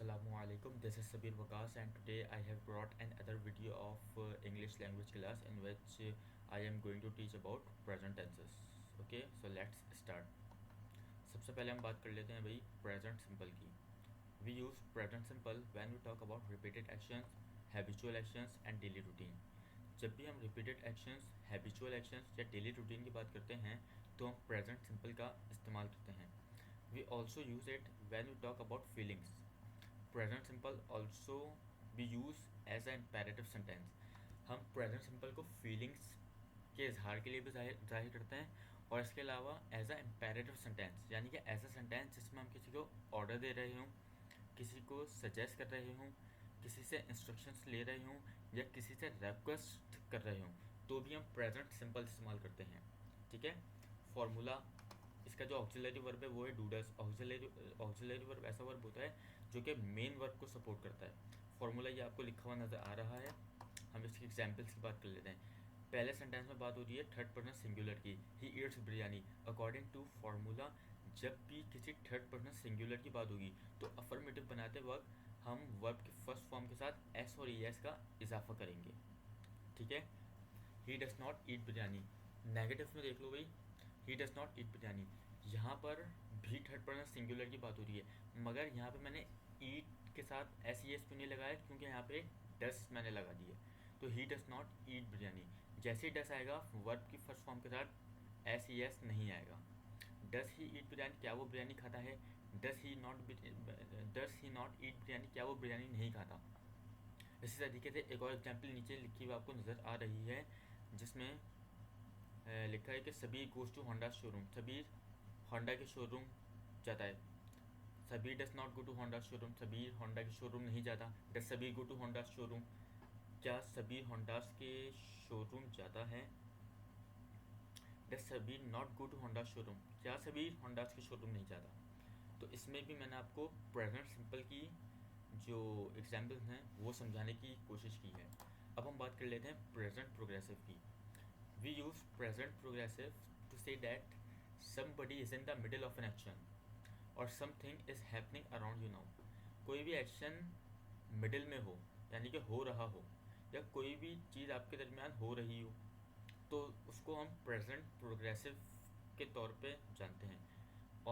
Assalamualaikum. This is Sabir Waqas, and today I have brought another video of English language class in which I am going to teach about present tenses. Okay, so let's start. सबसे पहले हम बात कर लेते हैं भाई present simple की. We use present simple when we talk about repeated actions, habitual actions and daily routine. जब भी हम repeated actions, habitual actions या daily routine की बात करते हैं तो हम present simple का इस्तेमाल करते हैं. We also use it when we talk about feelings. Present simple also be use as a imperative sentence. हम प्रेजेंट सिंपल को फीलिंग्स के इजहार के लिए भी जाहिर करते हैं और इसके अलावा एज ए इम्पेरेटिव सेंटेंस यानी कि ऐसा सेंटेंस जिसमें हम किसी को ऑर्डर दे रहे हों, किसी को सजेस्ट कर रहे हों, किसी से इंस्ट्रक्शंस ले रहे हों या किसी से रिक्वेस्ट कर रहे हों तो भी हम प्रेजेंट सिंपल इस्तेमाल करते हैं. ठीक है. फॉर्मूला इसका जो ऑक्सिलरी वर्ब है वो है डू डज. ऑक्सिलरी वर्ब ऐसा वर्ब होता है जो कि मेन वर्ब को सपोर्ट करता है. फॉर्मूला ये आपको लिखा हुआ नज़र आ रहा है. हम इसकी एग्जांपल्स की बात कर लेते हैं. पहले सेंटेंस में बात हो रही है थर्ड पर्सन सिंगुलर की. He eats biryani. According to formula जब भी किसी थर्ड पर्सन सिंगुलर की बात होगी तो अफर्मेटिव बनाते वक्त हम वर्ब के फर्स्ट फॉर्म के साथ एस और ई एस का इजाफा करेंगे. ठीक है. He does not eat biryani. Negative में देख लो भाई, he does not eat biryani. यहाँ पर भी थर्ड पर्सन सिंगुलर की बात हो रही है मगर यहाँ पे मैंने ईट के साथ एस ई एस क्यों नहीं लगाया क्योंकि यहाँ पे डस मैंने लगा दिया. तो he does not eat biryani. जैसे ही डस आएगा वर्ब की फर्स्ट फॉर्म के साथ एस ई एस नहीं आएगा. डस ही ईट बिरयानी, क्या वो बिरयानी खाता है. डस ही नॉट ईट बिरयानी, क्या वो बिरयानी नहीं खाता. इसी तरीके से एक और एग्जाम्पल नीचे लिखी हुई आपको नज़र आ रही है जिसमें लिखा है कि Sabir goes to Honda showroom. Sabir Honda के शोरूम जाता है. Sabir does not go to Honda showroom. Sabir Honda के शोरूम नहीं जाता. Does Sabir go to Honda showroom, क्या सबीर होंडास के शोरूम जाता है. Does Sabir not go to Honda showroom, क्या सबीर होंडास के शोरूम नहीं जाता. तो इसमें भी मैंने आपको प्रेजेंट सिंपल की जो एग्जाम्पल्स हैं वो समझाने की कोशिश की है. अब हम बात कर लेते हैं प्रेजेंट प्रोग्रेसिव की. We use present progressive to say that somebody is in the middle of an action or something is happening around you now. कोई भी एक्शन मिडिल में हो यानी कि हो रहा हो या कोई भी चीज़ आपके दरमियान हो रही हो तो उसको हम प्रेजेंट प्रोग्रेसिव के तौर पे जानते हैं.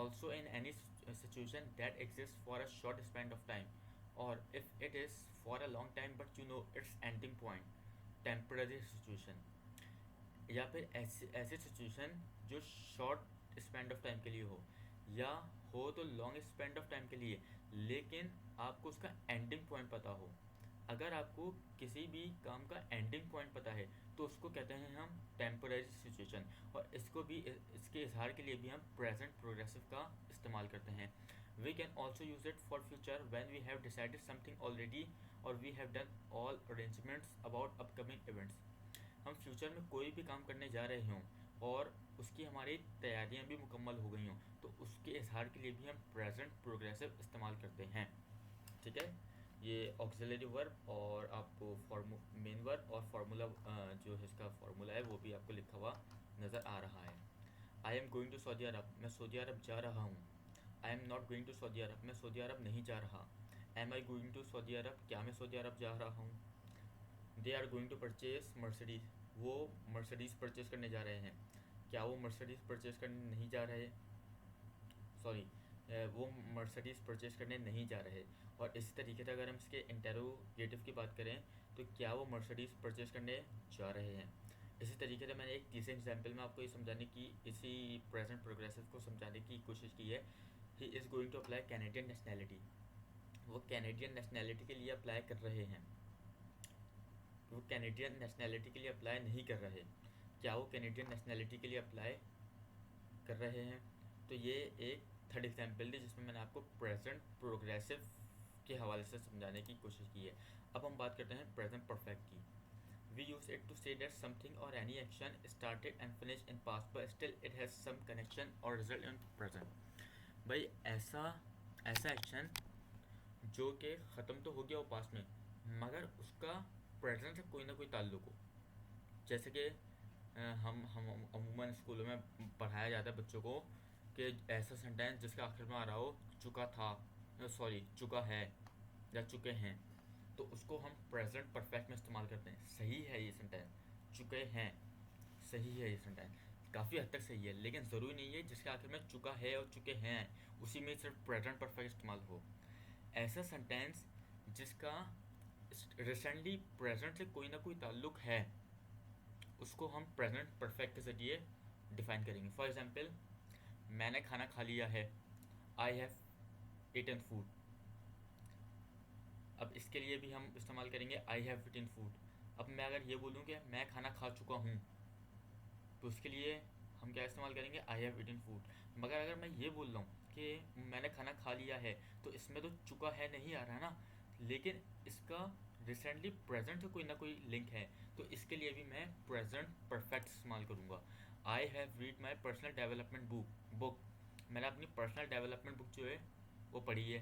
Also in any situation that exist for a short span of time और if it is for a long time but you know it's ending point. Temporary situation या फिर ऐसी सिचुएशन जो शॉर्ट स्पेंड ऑफ टाइम के लिए हो या हो तो लॉन्ग स्पेंड ऑफ टाइम के लिए लेकिन आपको उसका एंडिंग पॉइंट पता हो. अगर आपको किसी भी काम का एंडिंग पॉइंट पता है तो उसको कहते हैं हम टेम्पररी सिचुएशन और इसको भी इसके इजहार के लिए भी हम प्रेजेंट प्रोग्रेसिव का इस्तेमाल करते हैं. We can also use it for future when we have decided something already और we have done all arrangements about upcoming events. हम फ्यूचर में कोई भी काम करने जा रहे हों और उसकी हमारी तैयारियां भी मुकम्मल हो गई हों तो उसके इजहार के लिए भी हम प्रेजेंट प्रोग्रेसिव इस्तेमाल करते हैं. ठीक है. ये ऑक्सिलरी वर्ब और आपको मेन वर्ब और फार्मूला जो है इसका फार्मूला है वो भी आपको लिखा हुआ नज़र आ रहा है. I am going to Saudi Arab, मैं सऊदी अरब जा रहा हूँ. I am not going to Saudi Arab, मैं सऊदी अरब नहीं जा रहा. Am I going to Saudi Arab, क्या मैं सऊदी अरब जा रहा हूँ. They are going to purchase Mercedes, वो मर्सिडीज़ परचेज़ करने जा रहे हैं. क्या वो मर्सिडीज़ परचेज़ करने नहीं जा रहे. सॉरी, वो मर्सिडीज़ परचेज़ करने नहीं जा रहे. और इसी तरीके से अगर हम इसके इंटेरोगेटिव की बात करें तो क्या वो मर्सिडीज़ परचेज़ करने जा रहे हैं. इसी तरीके से मैंने एक तीसरे एग्जाम्पल में आपको ये समझाने की इसी प्रेजेंट प्रोग्रेसिव को समझाने की कोशिश की है. He is going to apply Canadian nationality, वो कैनेडियन नेशनैलिटी के लिए अप्लाई कर रहे हैं. वो कैनेडियन नेशनैलिटी के लिए अप्लाई नहीं कर रहे. क्या वो कैनेडियन नेशनैलिटी के लिए अप्लाई कर रहे हैं. तो ये एक थर्ड एग्जाम्पल थी जिसमें मैंने आपको प्रेजेंट प्रोग्रेसिव के हवाले से समझाने की कोशिश की है. अब हम बात करते हैं प्रेजेंट परफेक्ट की. We use it to say that something और any action started and finish in past but still it has some connection और रिजल्ट इन प्रेजेंट. भाई ऐसा ऐसा एक्शन जो कि ख़त्म तो हो गया वो पास्ट में मगर उसका प्रेजेंट से कोई ना कोई ताल्लुक हो. जैसे कि हम अमूमन स्कूलों में पढ़ाया जाता है बच्चों को कि ऐसा सेंटेंस जिसके आखिर में आ रहा हो चुका था, सॉरी चुका है. या चुके हैं, तो उसको हम प्रेजेंट परफेक्ट में इस्तेमाल करते हैं। सही है ये सेंटेंस, चुके हैं, सही है ये सेंटेंस, काफ़ी हद तक सही है, लेकिन ज़रूरी नहीं है जिसके आखिर में चुका है और चुके हैं उसी में सिर्फ प्रेजेंट परफेक्ट इस्तेमाल हो। ऐसा सेंटेंस जिसका रिसेंटली प्रेजेंट से कोई ना कोई ताल्लुक है, उसको हम प्रेजेंट परफेक्ट के ज़रिए डिफाइन करेंगे। फॉर एग्जांपल, मैंने खाना खा लिया है, आई हैव ईटन फूड। अब इसके लिए भी हम इस्तेमाल करेंगे आई हैव ईटन फूड। अब मैं अगर ये बोलूँ कि मैं खाना खा चुका हूँ, तो उसके लिए हम क्या इस्तेमाल करेंगे, आई हैव ईटन फूड। मगर अगर मैं ये बोल रहा हूँ कि मैंने खाना खा लिया है, तो इसमें तो चुका है नहीं आ रहा ना, लेकिन इसका रिसेंटली प्रेजेंट से कोई ना कोई लिंक है, तो इसके लिए भी मैं प्रेजेंट परफेक्ट इस्तेमाल करूँगा। I have read my personal development book. मैंने अपनी पर्सनल डेवलपमेंट बुक जो है वो पढ़ी है।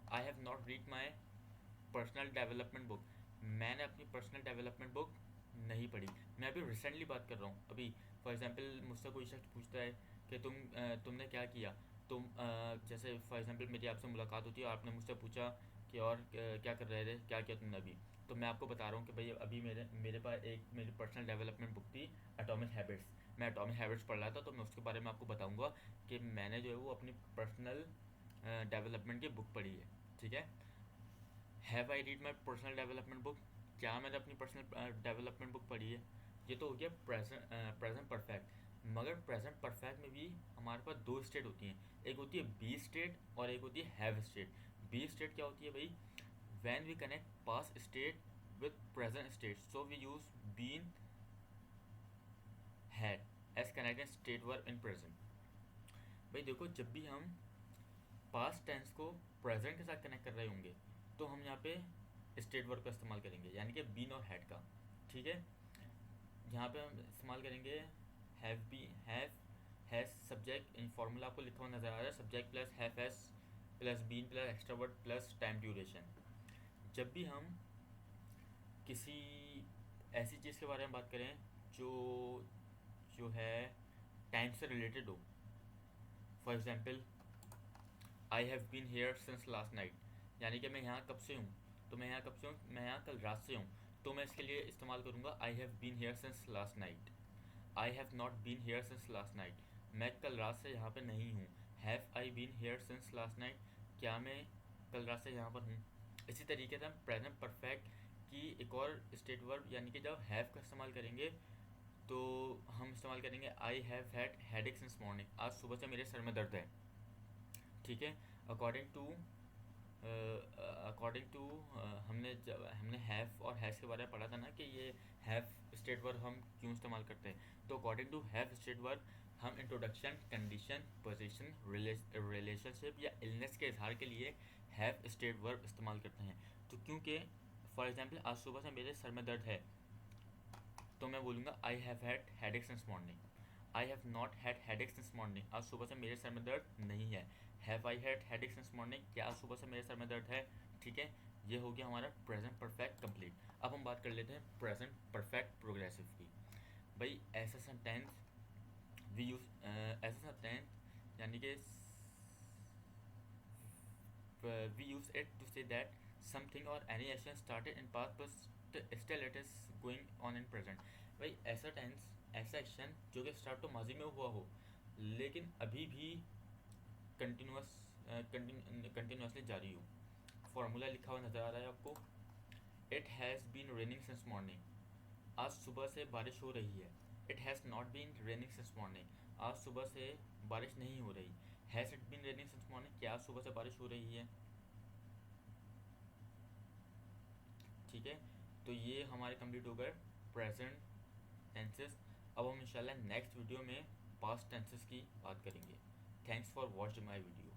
आई have not read my personal development book. मैंने अपनी पर्सनल डेवलपमेंट बुक नहीं पढ़ी। मैं अभी रिसेंटली बात कर रहा हूँ। अभी फॉर एग्जांपल मुझसे कोई शख्स पूछता है कि तुमने क्या किया, तुम जैसे फॉर एग्जांपल मेरी आपसे मुलाकात होती है और आपने मुझसे पूछा कि और क्या कर रहे थे, क्या किया तुमने अभी, तो मैं आपको बता रहा हूँ कि भाई अभी मेरे पास एक मेरी पर्सनल डेवलपमेंट बुक थी, एटॉमिक हैबिट्स। मैं एटॉमिक हैबिट्स पढ़ रहा था, तो मैं उसके बारे में आपको बताऊँगा कि मैंने जो है वो अपनी पर्सनल डेवलपमेंट की बुक पढ़ी है। ठीक है। Have I read my personal development book, क्या मैंने अपनी पर्सनल डेवलपमेंट बुक पढ़ी है। ये तो हो गया प्रेजेंट परफेक्ट। मगर प्रेजेंट परफेक्ट में भी हमारे पास दो स्टेट होती हैं, एक होती है बी स्टेट और एक होती है हैव स्टेट। बी स्टेट क्या होती है भाई, when we connect past state with present state, so we use been had as connected state verb in present. भाई देखो, जब भी हम पास्ट टेंस को प्रेजेंट के साथ कनेक्ट कर रहे होंगे, तो हम यहाँ पे स्टेट वर्ब का इस्तेमाल करेंगे, यानी कि बीन और हैड का। ठीक है। यहाँ पे हम इस्तेमाल करेंगे have be, have has subject, in formula आपको लिखा हुआ नज़र आ रहा है, subject plus have has plus been plus extra word plus time duration. जब भी हम किसी ऐसी चीज़ के बारे में बात करें जो जो है टाइम से रिलेटेड हो, for example I have been here since last night, यानी कि मैं यहाँ कब से हूँ, तो मैं यहाँ कब से हूँ, मैं यहाँ कल रात से हूँ, तो मैं इसके लिए इस्तेमाल करूँगा I have been here since last night. I have not been here since last night, मैं कल रात से यहाँ पर नहीं हूँ। Have I been here since last night, क्या मैं कल रात से यहाँ पर हूँ। इसी तरीके से हम प्रेजेंट परफेक्ट की एक और स्टेट वर्ब, यानी कि जब हैव का इस्तेमाल करेंगे, तो हम इस्तेमाल करेंगे I have had headache since morning, आज सुबह से मेरे सर में दर्द है। ठीक है। अकॉर्डिंग टू हमने हैव और हैज़ के बारे में पढ़ा था ना, कि ये हैव स्टेट वर्ब हम क्यों इस्तेमाल करते हैं। तो according to have state verb हम इंट्रोडक्शन, कंडीशन, पोजीशन, रिलेशनशिप या इलनेस के इजहार के लिए हैव स्टेट वर्ब इस्तेमाल करते हैं। तो क्योंकि फॉर एग्जांपल आज सुबह से मेरे सर में दर्द है, तो मैं बोलूँगा I have had headache since morning. I have not had headache since morning, आज सुबह से मेरे सर में दर्द नहीं है। Have I had headache since morning, क्या आज सुबह से मेरे सर में दर्द है। ठीक है। ये हो गया हमारा प्रेजेंट परफेक्ट कंप्लीट। अब हम बात कर लेते हैं प्रेजेंट परफेक्ट प्रोग्रेसिव की। भाई ऐसा सेंटेंस वी यूज, ऐसा सेंटेंस यानी कि we use it to say that something or any action started in past but still it is going on in present। भाई ऐसा टेंस, ऐसा एक्शन जो कि स्टार्ट तो माजी में हुआ हो, लेकिन अभी भी कंटिन्यूसली जारी हो। फॉर्मूला लिखा हुआ नज़र आ रहा है आपको, it has been raining since morning, आज सुबह से बारिश हो रही है। It has not been raining since morning, आज सुबह से बारिश नहीं हो रही। Has it been raining since morning, क्या आज सुबह से बारिश हो रही है। ठीक है। तो ये हमारे कंप्लीट हो गए प्रेजेंट टेंसेस। अब हम इंशाल्लाह नेक्स्ट वीडियो में पास्ट टेंसेस की बात करेंगे। Thanks for watching my video.